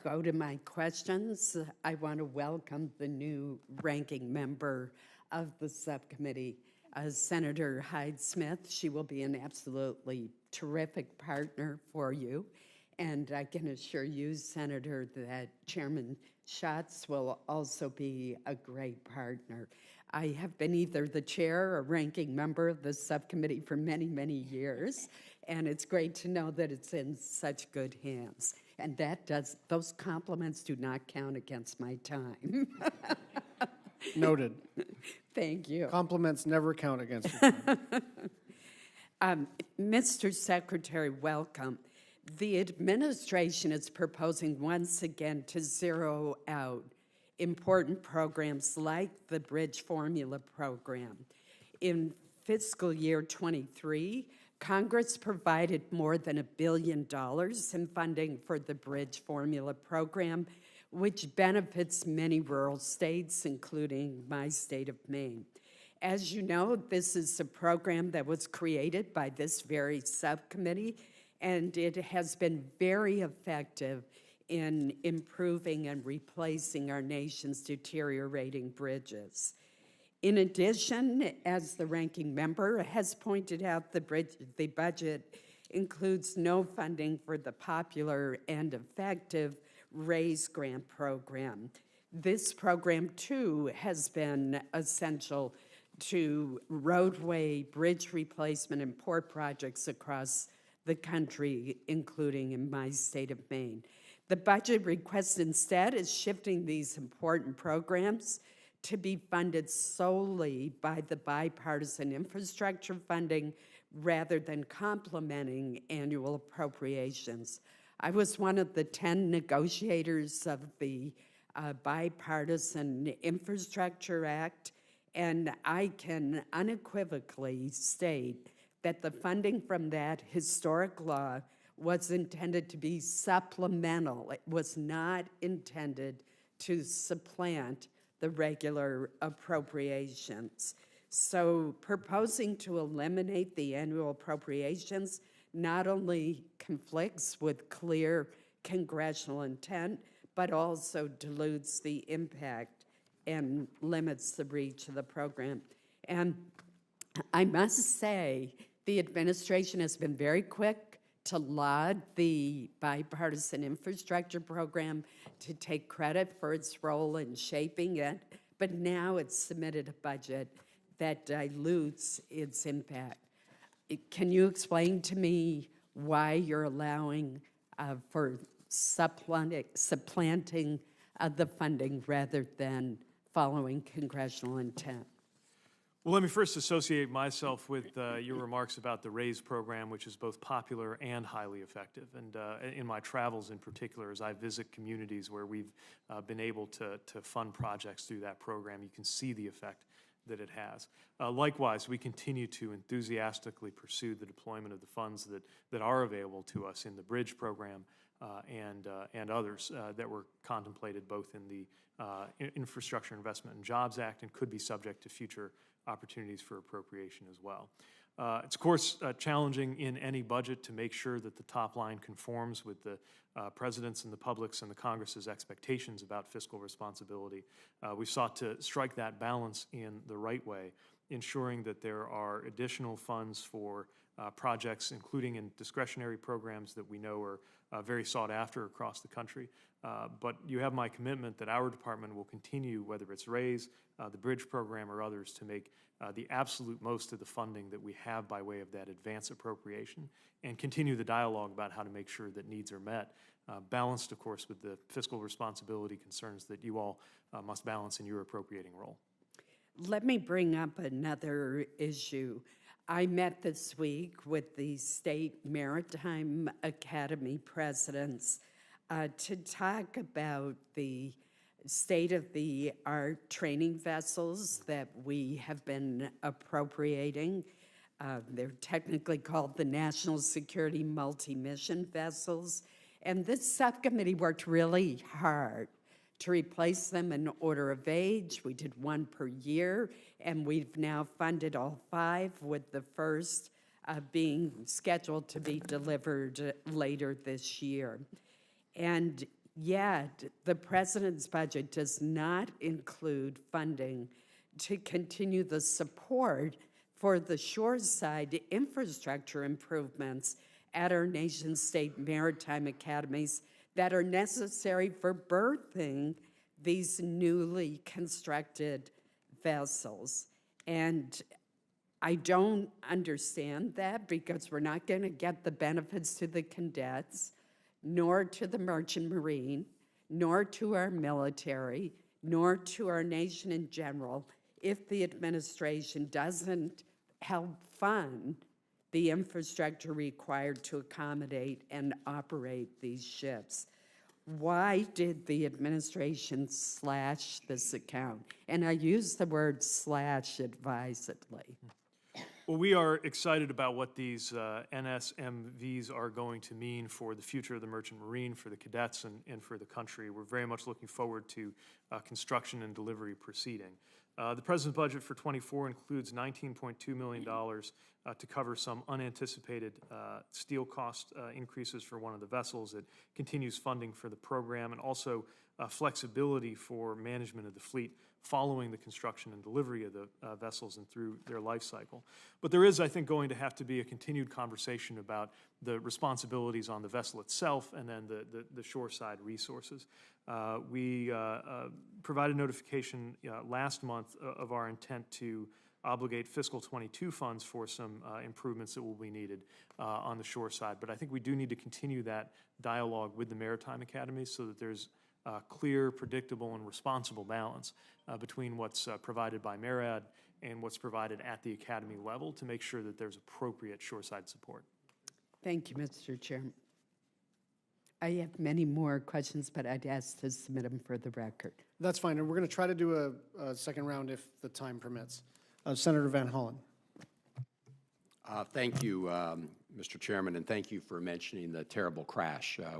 go to my questions, I want to welcome the new ranking member of the subcommittee, Senator Hyde-Smith. She will be an absolutely terrific partner for you. And I can assure you, Senator, that Chairman Schatz will also be a great partner. I have been either the chair or ranking member of the subcommittee for many, many years, and it's great to know that it's in such good hands. And those compliments do not count against my time. Noted. Thank you. Compliments never count against your time. Mr. Secretary, welcome. The administration is proposing once again to zero out important programs like the Bridge Formula program. In fiscal year 23, Congress provided more than $1 billion in funding for the Bridge Formula program, which benefits many rural states, including my state of Maine. As you know, this is a program that was created by this very subcommittee, and it has been very effective in improving and replacing our nation's deteriorating bridges. In addition, as the ranking member has pointed out, the budget includes no funding for the popular and effective RAISE grant program. This program, too, has been essential to roadway, bridge replacement, and port projects across the country, including in my state of Maine. The budget request instead is shifting these important programs to be funded solely by the bipartisan infrastructure funding rather than complementing annual appropriations. I was one of the 10 negotiators of the Bipartisan Infrastructure Act, and I can unequivocally state that the funding from that historic law was intended to be supplemental. It was not intended to supplant the regular appropriations. So proposing to eliminate the annual appropriations not only conflicts with clear congressional intent, but also dilutes the impact and limits the reach of the program. And I must say, the administration has been very quick to laud the bipartisan infrastructure program, to take credit for its role in shaping it, but now it's submitted a budget that dilutes its impact. Can you explain to me why you're allowing for supplanting the funding rather than following congressional intent? Well, let me first associate myself with your remarks about the RAISE program, which is both popular and highly effective. And in my travels in particular, as I visit communities where we've been able to fund projects through that program, you can see the effect that it has. Likewise, we continue to enthusiastically pursue the deployment of the funds that are available to us in the Bridge program and others that were contemplated both in the Infrastructure Investment and Jobs Act and could be subject to future opportunities for appropriation as well. It's of course challenging in any budget to make sure that the top line conforms with the President's and the public's and the Congress's expectations about fiscal responsibility. We sought to strike that balance in the right way, ensuring that there are additional funds for projects, including in discretionary programs that we know are very sought after across the country. But you have my commitment that our department will continue, whether it's RAISE, the Bridge program, or others, to make the absolute most of the funding that we have by way of that advance appropriation and continue the dialogue about how to make sure that needs are met, balanced, of course, with the fiscal responsibility concerns that you all must balance in your appropriating role. Let me bring up another issue. I met this week with the state Maritime Academy presidents to talk about the state-of-the-art training vessels that we have been appropriating. They're technically called the National Security Multi-Mission Vessels. And this subcommittee worked really hard to replace them in order of age. We did one per year, and we've now funded all 5, with the first being scheduled to be delivered later this year. And Yet, the president's budget does not include funding to continue the support for the shoreside infrastructure improvements at our nation-state maritime academies that are necessary for berthing these newly constructed vessels. And I don't understand that, because we're not going to get the benefits to the cadets, nor to the merchant marine, nor to our military, nor to our nation in general, if the administration doesn't help fund the infrastructure required to accommodate and operate these ships. Why did the administration slash this account? And I use the word slash advisedly. Well, we are excited about what these NSMVs are going to mean for the future of the Merchant Marine, for the cadets, and for the country. We're very much looking forward to construction and delivery proceeding. The President's budget for '24 includes $19.2 million to cover some unanticipated steel cost increases for one of the vessels. It continues funding for the program, and also flexibility for management of the fleet following the construction and delivery of the vessels and through their life cycle. But there is, I think, going to have to be a continued conversation about the responsibilities on the vessel itself and then the shoreside resources. We provided notification last month of our intent to obligate fiscal '22 funds for some improvements that will be needed on the shore side. But I think we do need to continue that dialogue with the maritime academies so that there's clear, predictable, and responsible balance between what's provided by MARAD and what's provided at the academy level to make sure that there's appropriate shoreside support. Thank you, Mr. Chairman. I have many more questions, but I'd ask to submit them for the record. That's fine, and we're going to try to do a second round if the time permits. Senator Van Hollen. Thank you, Mr. Chairman, and thank you for mentioning the terrible crash